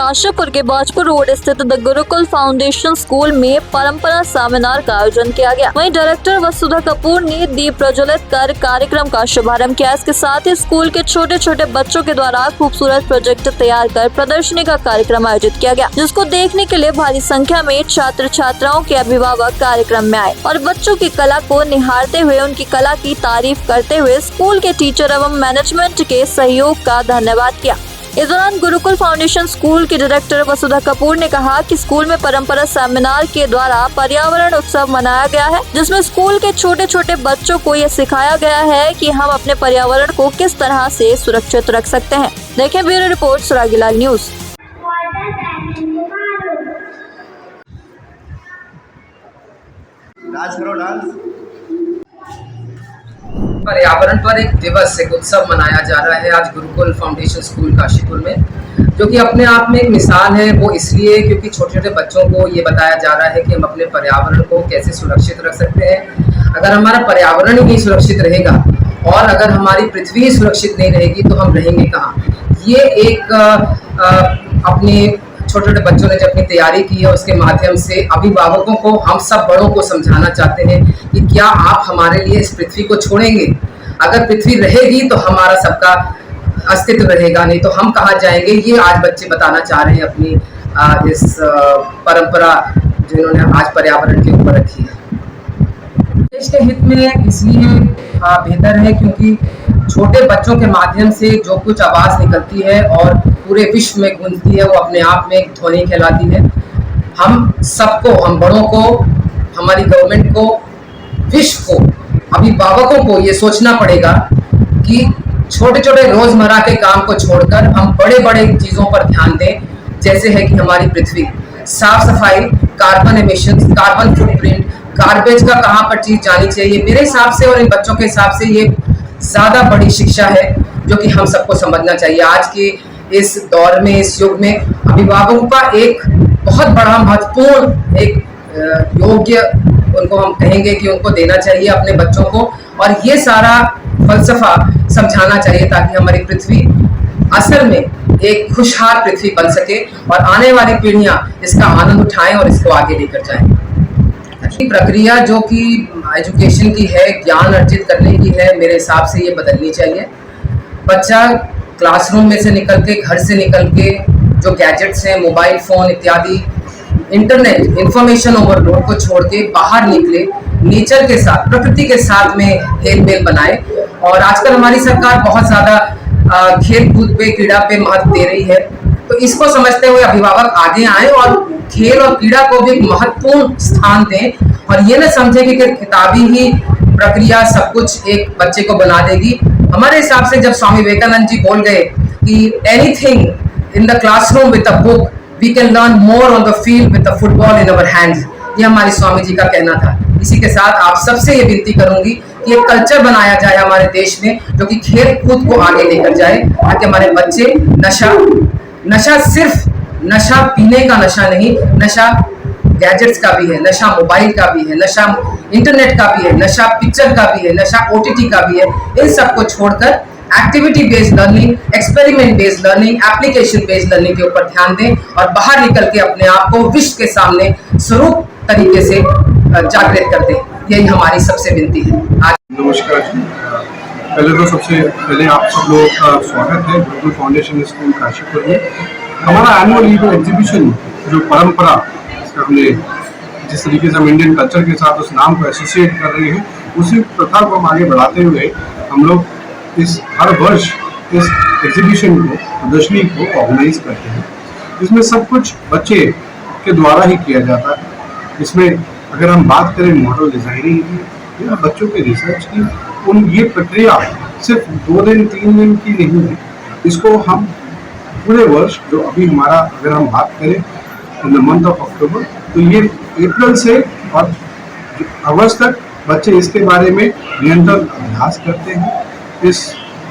काशीपुर के बाजपुर रोड स्थित the Gurukul foundation school में परंपरा सेमिनार का आयोजन किया गया। वहीं डायरेक्टर वसुधा कपूर ने दीप प्रज्वलित कर कार्यक्रम का शुभारंभ किया। इसके साथ ही स्कूल के छोटे छोटे बच्चों के द्वारा खूबसूरत प्रोजेक्ट तैयार कर प्रदर्शनी का कार्यक्रम आयोजित किया गया, जिसको देखने के लिए भारी संख्या में छात्र छात्राओं के अभिभावक कार्यक्रम में आए और बच्चों की कला को निहारते हुए उनकी कला की तारीफ करते हुए स्कूल के टीचर एवं मैनेजमेंट के सहयोग का धन्यवाद किया। इस दौरान गुरुकुल फाउंडेशन स्कूल की डायरेक्टर वसुधा कपूर ने कहा कि स्कूल में परंपरा सेमिनार के द्वारा पर्यावरण उत्सव मनाया गया है, जिसमें स्कूल के छोटे छोटे बच्चों को ये सिखाया गया है कि हम अपने पर्यावरण को किस तरह से सुरक्षित रख सकते हैं। देखें ब्यूरो रिपोर्ट सुरागीलाल न्यूज। डांस करो डांस। पर्यावरण पर एक दिवस, एक उत्सव मनाया जा रहा है आज गुरुकुल फाउंडेशन स्कूल काशीपुर में, जो कि अपने आप में एक मिसाल है। वो इसलिए क्योंकि छोटे छोटे बच्चों को ये बताया जा रहा है कि हम अपने पर्यावरण को कैसे सुरक्षित रख सकते हैं। अगर हमारा पर्यावरण ही नहीं सुरक्षित रहेगा और अगर हमारी पृथ्वी ही सुरक्षित नहीं रहेगी तो हम रहेंगे कहाँ। ये एक अपने छोटे छोटे बच्चों ने जो अपनी तैयारी की है उसके माध्यम से अभिभावकों को, हम सब बड़ों को समझाना चाहते हैं कि क्या आप हमारे लिए इस पृथ्वी को छोड़ेंगे। अगर पृथ्वी रहेगी तो हमारा सबका अस्तित्व रहेगा, नहीं तो हम कहाँ जाएंगे। ये आज बच्चे बताना चाह रहे हैं अपनी इस परंपरा जिन्होंने आज पर्यावरण के ऊपर रखी है। देश के हित में इसलिए बेहतर है क्योंकि छोटे बच्चों के माध्यम से जो कुछ आवाज़ निकलती है और पूरे विश्व में गूंजती है, वो अपने आप में एक ध्वनि कहलाती है। हम सबको, हम बड़ों को, हमारी गवर्नमेंट को, विश्व को, अभिभावकों को ये सोचना पड़ेगा कि छोटे छोटे रोजमर्रा के काम को छोड़कर हम बड़े बड़े चीज़ों पर ध्यान दें, जैसे है कि हमारी पृथ्वी, साफ सफाई, carbon emission, carbon footprint, garbage का कहाँ पर चीज़ जानी चाहिए। मेरे हिसाब से और इन बच्चों के हिसाब से ये ज़्यादा बड़ी शिक्षा है जो कि हम सबको समझना चाहिए। आज के इस दौर में, इस युग में अभिभावकों का एक बहुत बड़ा महत्वपूर्ण एक योग्य, उनको हम कहेंगे कि उनको देना चाहिए अपने बच्चों को, और ये सारा फलसफा समझाना चाहिए ताकि हमारी पृथ्वी असल में एक खुशहाल पृथ्वी बन सके और आने वाली पीढ़ियां इसका आनंद उठाएं और इसको आगे लेकर जाएं। प्रक्रिया जो कि एजुकेशन की है, ज्ञान अर्जित करने की है, मेरे हिसाब से ये बदलनी चाहिए। बच्चा क्लासरूम में से निकल के, घर से निकल के जो गैजेट्स हैं, मोबाइल फ़ोन इत्यादि, इंटरनेट, इंफॉर्मेशन ओवरलोड को छोड़ के बाहर निकले, नेचर के साथ, प्रकृति के साथ में हेल मेल बनाए। और आजकल हमारी सरकार बहुत ज़्यादा खेल कूद पे, क्रीड़ा पे महत्व दे रही है, तो इसको समझते हुए अभिभावक आगे आए और खेल और क्रीड़ा को भी एक महत्वपूर्ण स्थान दें और ये न समझे कि किताबी ही प्रक्रिया सब कुछ एक बच्चे को बना देगी। हमारे हिसाब से जब स्वामी विवेकानंद जी बोल गए कि anything in the classroom with a book we can learn more on the field with a football in our hands, ये हमारे स्वामी जी का कहना था। इसी के साथ आप सबसे ये विनती करूंगी कि एक कल्चर बनाया जाए हमारे देश में जो कि खेल कूद को आगे लेकर जाए, ताकि हमारे बच्चे नशा सिर्फ नशा पीने का नशा नहीं, नशा गैजेट्स का भी है, नशा मोबाइल का भी है, नशा इंटरनेट का भी है, नशा पिक्चर का भी है, नशा OTT का भी है। इन सब को छोड़कर activity based learning, experiment based learning, application based learning के ऊपर ध्यान दें और बाहर निकल के अपने आप को विश्व के सामने स्वरूप तरीके से जागृत कर दें। यही हमारी सबसे विनती है। आज नमस्कार जी। पहले तो सबसे पहले आप सब लोगों का स्वागत है गुरुकुल फाउंडेशन स्कूल काशीपुर में। हमारा एनुअल लीडर एग्जीबिशन जो परंपरा, हमने जिस तरीके से हम इंडियन कल्चर के साथ उस नाम को एसोसिएट कर रहे हैं, उसी प्रथा को हम आगे बढ़ाते हुए हम लोग इस हर वर्ष इस एग्जीबिशन को, प्रदर्शनी को ऑर्गेनाइज करते हैं। इसमें सब कुछ बच्चे के द्वारा ही किया जाता है। इसमें अगर हम बात करें मॉडल डिज़ाइनिंग की या बच्चों के रिसर्च की, ये प्रक्रिया सिर्फ 2 दिन 3 दिन की नहीं है। इसको हम पूरे वर्ष, जो अभी हमारा अगर हम बात करें in the month of October, तो ये अप्रैल से और अगस्त तक बच्चे इसके बारे में निरंतर अभ्यास करते हैं। इस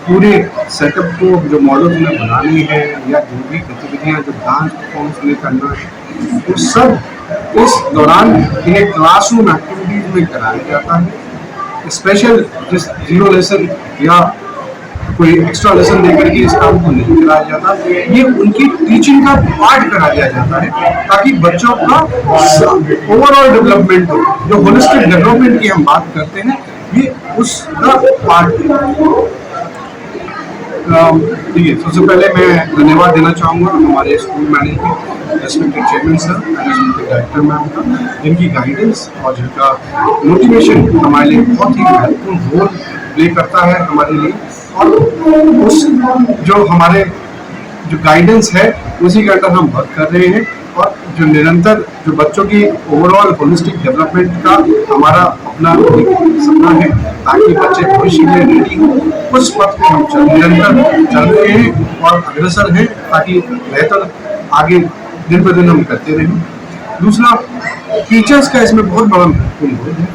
पूरे सेटअप को, जो मॉडल्स उन्हें बनानी है या जो भी गतिविधियाँ, जो डांस परफॉर्मेंस उन्हें करना है, वो सब इस दौरान इन्हें क्लासरूम एक्टिविटीज़ में कराया जाता है। स्पेशल जिस जीरो लेसन या कोई एक्स्ट्रा लेसन देकर के इस काम को नहीं कराया जाता, ये उनकी टीचिंग का पार्ट करा दिया जाता है ताकि बच्चों का ओवरऑल डेवलपमेंट हो। जो होलिस्टिक डेवलपमेंट की हम बात करते हैं, ये उसका पार्ट है। ठीक है, सबसे पहले मैं धन्यवाद देना चाहूँगा हमारे school management, respected chairman sir, respected director ma'am का, जिनकी गाइडेंस और जिनका मोटिवेशन हमारे लिए बहुत ही महत्वपूर्ण रोल प्ले करता है हमारे लिए। और उस जो हमारे जो गाइडेंस है उसी के अंदर हम वर्क कर रहे हैं, और जो निरंतर जो बच्चों की ओवरऑल होलिस्टिक डेवलपमेंट का हमारा अपना एक सपना है ताकि बच्चे भविष्य में रेडी हो, उस पथ पे हम निरंतर चल रहे हैं और अग्रसर हैं ताकि बेहतर आगे दिन पर दिन हम करते रहें। दूसरा, टीचर्स का इसमें बहुत बड़ा महत्वपूर्ण रोल है।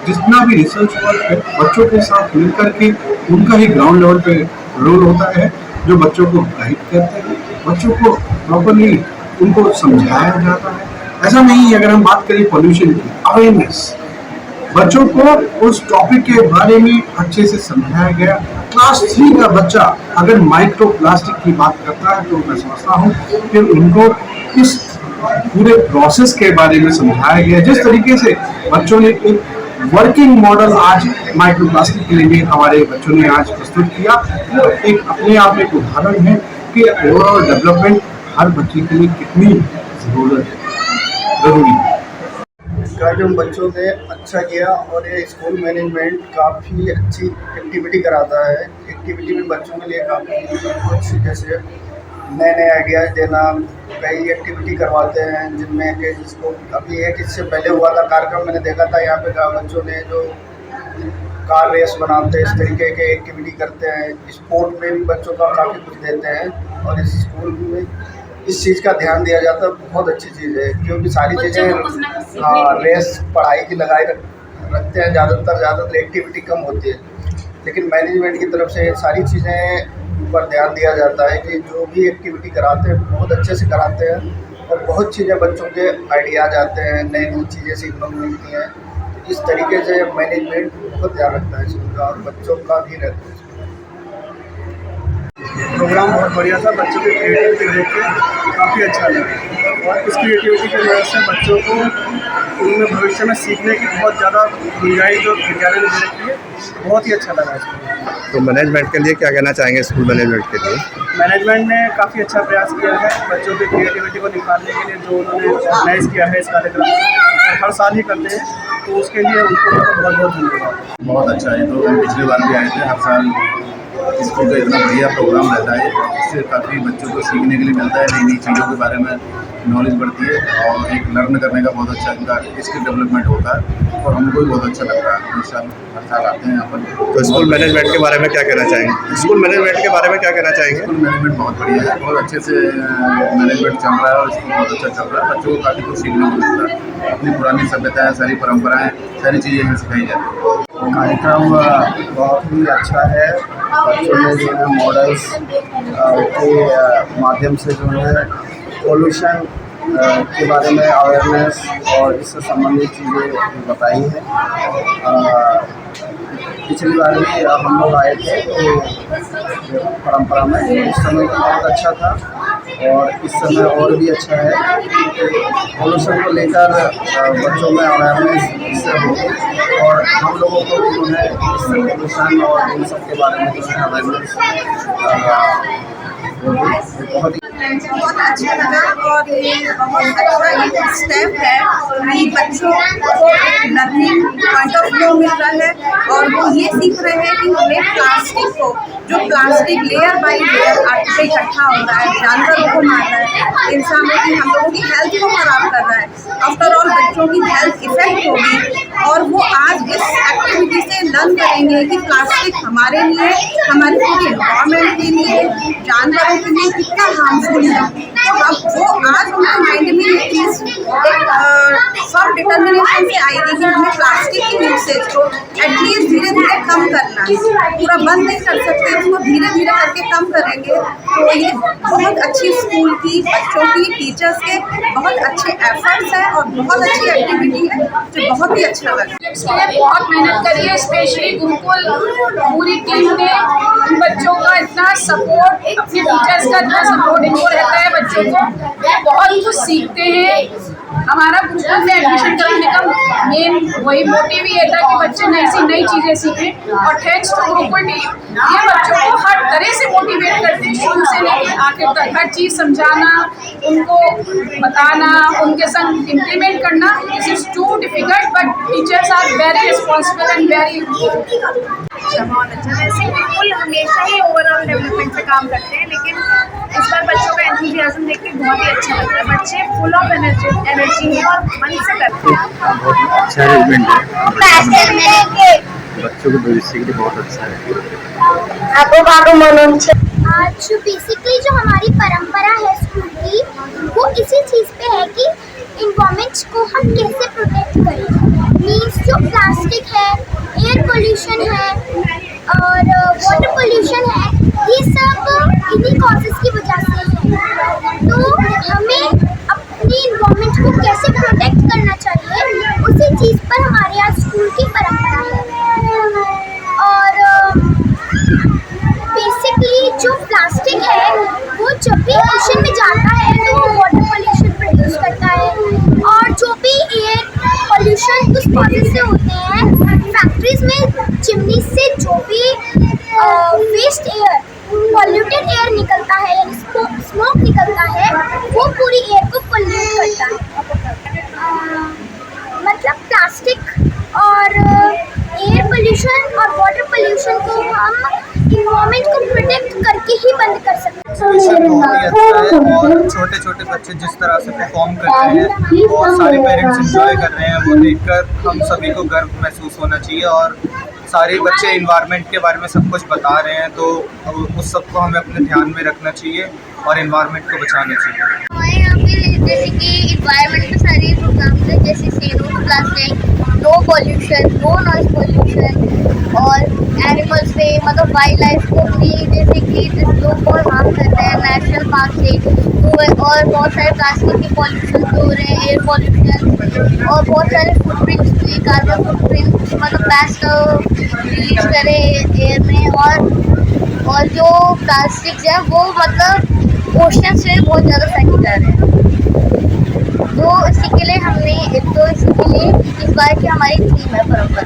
जितना भी रिसर्च वर्क है बच्चों के साथ मिलकर के उनका ही ग्राउंड लेवल पे रोल होता है, जो बच्चों को गाइड करते हैं, बच्चों को प्रॉपरली उनको समझाया जाता है। ऐसा नहीं, अगर हम बात करें पोल्यूशन की, अवेयरनेस, बच्चों को उस टॉपिक के बारे में अच्छे से समझाया गया। क्लास 3 का बच्चा अगर माइक्रो प्लास्टिक की बात करता है तो मैं समझता हूँ कि उनको इस पूरे प्रोसेस के बारे में समझाया गया। जिस तरीके से बच्चों ने एक वर्किंग मॉडल आज माइक्रो प्लास्टिक के लिए हमारे बच्चों ने आज प्रस्तुत किया, वो एक अपने आप में एक उदाहरण है कि ओवरऑल डेवलपमेंट हर बच्चे के लिए कितनी जरूरी है। कार्यक्रम बच्चों ने अच्छा किया और ये स्कूल मैनेजमेंट काफ़ी अच्छी एक्टिविटी कराता है। एक्टिविटी में बच्चों के लिए काफ़ी कुछ जैसे नए नए आइडियाज़ देना, कई एक्टिविटी करवाते हैं जिनमें कि जिसको अभी एक इससे पहले हुआ था कार्यक्रम मैंने देखा था, यहाँ पे बच्चों ने जो कार रेस बनाते हैं, इस तरीके के एक्टिविटी करते हैं। स्पोर्ट में भी बच्चों का काफ़ी कुछ देते हैं और इस स्कूल में इस चीज़ का ध्यान दिया जाता है, बहुत अच्छी चीज़ है क्योंकि सारी चीज़ें रेस पढ़ाई की लगाए रखते हैं, ज़्यादातर एक्टिविटी कम होती है, लेकिन मैनेजमेंट की तरफ से सारी चीज़ें पर ध्यान दिया जाता है कि जो भी एक्टिविटी कराते हैं बहुत अच्छे से कराते हैं और बहुत चीज़ें बच्चों के आइडियाज़ आते हैं, नई नई चीज़ें सीखने को मिलती हैं। इस तरीके से मैनेजमेंट बहुत ध्यान रखता है स्कूल का और बच्चों का भी रहता है। प्रोग्राम बहुत बढ़िया था, बच्चों की क्रिएटिविटी देख के काफ़ी अच्छा लगा और इस क्रिएटिविटी की वजह से बच्चों को उनमें भविष्य में सीखने की बहुत ज़्यादा गुंजाइश जो विद्यालय ने दे रखी है, बहुत ही अच्छा लगा इसको। तो मैनेजमेंट के लिए क्या कहना चाहेंगे, स्कूल मैनेजमेंट के लिए? मैनेजमेंट ने काफ़ी अच्छा प्रयास किया है बच्चों की क्रिएटिविटी को निखारने के लिए, जो उन्होंने ऑर्गेनाइज़ किया है इस कार्यक्रम को, हर साल ही करते हैं, तो उसके लिए उनको बहुत बहुत धन्यवाद। बहुत अच्छा है, तो हम पिछले बार भी आए थे। हर साल स्कूल का इतना बढ़िया प्रोग्राम रहता है, इससे काफ़ी बच्चों को सीखने के लिए मिलता है, नई नई चीज़ों के बारे में नॉलेज बढ़ती है और एक लर्न करने का बहुत अच्छा इनका स्किल डेवलपमेंट होता है और हमको भी बहुत अच्छा लगता है। हर साल आते हैं यहाँ पर। तो स्कूल मैनेजमेंट के बारे में क्या कहना चाहेंगे? स्कूल मैनेजमेंट के बारे में क्या कहना चाहेंगे? स्कूल मैनेजमेंट बहुत बढ़िया है, बहुत अच्छे से मैनेजमेंट चल रहा है और स्कूल बहुत अच्छा चल रहा है। बच्चों को काफ़ी कुछ सीखने को मिलता है, अपनी पुरानी सभ्यताएँ, सारी परंपराएँ, सारी चीज़ें यहाँ सिखाई जाती है। कार्यक्रम बहुत ही अच्छा है, बच्चों ने जो है मॉडल्स के माध्यम से जो है पोल्यूशन के बारे में अवेयरनेस और इससे संबंधित चीज़ें बताई हैं। पिछली बार भी हम लोग आए थे तो परंपरा में उस समय बहुत अच्छा था और इस समय और भी अच्छा है। पोल्यूशन को लेकर बच्चों में अवेयरनेस इससे होगी और हम लोगों को जो है इससे पोल्यूशन और इन सब के बारे में जो है अवेयरनेस बहुत अच्छा लगा और ये बहुत अच्छा एक स्टेप है कि बच्चों को लर्निंग पॉइंट ऑफ व्यू मिल रहा है और वो ये सीख रहे हैं कि हमें प्लास्टिक को, जो प्लास्टिक लेयर बाई लेयर पे इकट्ठा हो रहा है, जानवरों को मार रहा है, इंसानों की, हम लोगों की हेल्थ को खराब कर रहा है। आफ्टर ऑल बच्चों की हेल्थ इफेक्ट होगी और वो आज इस एक्टिविटी से लर्न करेंगे कि प्लास्टिक हमारे लिए, हमारे पूरे एनवायरमेंट के लिए, जानवरों के लिए कितना हार्मफुल है। तो अब वो आज उनके माइंड में ये चीज़ एक सब डिटर्मिनेशन से आएगी कि हमें प्लास्टिक की यूसेज को एटलीस्ट धीरे धीरे कम करना है। पूरा बंद नहीं कर सकते, उसको धीरे धीरे करके कम करेंगे। तो ये बहुत अच्छी स्कूल की, बच्चों की, टीचर्स के बहुत अच्छे एफर्ट्स हैं और बहुत अच्छी एक्टिविटी है जो बहुत ही अच्छा लगा। किड्स के लिए बहुत मेहनत करी है, स्पेशली गुरुकुल पूरी टीम ने उन बच्चों का इतना सपोर्ट, अपने टीचर्स का इतना सपोर्ट इनको रहता है, बच्चों को बहुत कुछ सीखते हैं। हमारा गुरुकुल में एडमिशन कराने का मेन वही मोटिव ही था कि बच्चे नई चीज़ें सीखें, और थैंक्स टू गुरुकुल टीम ये बच्चों को हर तरह से मोटिवेट करते हैं, शुरू से लेकर आखिर तक हर चीज़ समझाना, उनको बताना, उनके संग इम्प्लीमेंट करना। This is too difficult but teachers are very responsible and very बहुत अच्छा। वैसे गुरुकुल हमेशा ही ओवरऑल डेवलपमेंट पे काम करते हैं, लेकिन इस बार बच्चों का एंथुसियाज्म देख के बहुत ही अच्छा लगता है। बच्चे फुल ऑफ एनर्जी है और मन से करते हैं। बहुत अच्छा अरेंजमेंट है, बच्चों के भविष्य के लिए बहुत अच्छा है। आज बेसिकली जो हमारी परंपरा है स्कूल की, वो इसी चीज़ पे है कि इन्वायरमेंट को हम कैसे प्रोटेक्ट करें। मीन्स जो प्लास्टिक है, एयर पोल्यूशन है और वाटर पोल्यूशन है, ये सब इन्हीं कॉजेज़ की वजह से है। तो हमें अपनी इन्वायरमेंट को कैसे प्रोटेक्ट करना चाहिए, उसी चीज़ पर हमारे यहाँ स्कूल की परंपरा है। और बेसिकली जो प्लास्टिक है वो जब भी ओशन में जाता है तो वो वाटर पोल्यूशन प्रोड्यूस करता है, और जो भी एयर पोल्यूशन उस कॉजेज से होते हैं, फैक्ट्रीज में चिमनी से जो भी वेस्ट एयर, पॉल्यूटेड एयर निकलता है, यानी स्मोक निकलता है, वो पूरी एयर को पोल्यूट करता है। मतलब प्लास्टिक और एयर पोल्यूशन और वाटर पोल्यूशन को हम इन्वायरमेंट को प्रोटेक्ट करके ही बंद कर सकते हैं। बहुत ही अच्छा है, और छोटे छोटे बच्चे जिस तरह से परफॉर्म कर रहे हैं और सारे पेरेंट्स एंजॉय कर रहे हैं, वो देखकर हम सभी को गर्व महसूस होना चाहिए। और सारे बच्चे इन्वायरमेंट के बारे में सब कुछ बता रहे हैं, तो उस सब को हमें अपने ध्यान में रखना चाहिए और इन्वायरमेंट को बचाना चाहिए। हमारे यहाँ पे जैसे कि इन्वायरमेंट के सारे प्रोग्राम्स हैं, जैसे zero plastic, no pollution, no noise pollution, और एनिमल्स पे मतलब वाइल्ड लाइफ को भी जैसे कि लोग बहुत हार्म करते हैं नेशनल पार्क से, तो और बहुत सारे प्लास्टिक के पॉल्यूशन हो रहे हैं, एयर पॉल्यूशन, और बहुत सारे फुटप्रिंट्स भी, कार्बन फुटप्रिंट्स मतलब गैस रिलीज करे एयर में, और जो प्लास्टिक्स है वो मतलब ओशन से बहुत ज़्यादा फेंके जा रहे हैं। तो इसी के लिए इस बार की हमारी थीम है परंपरा।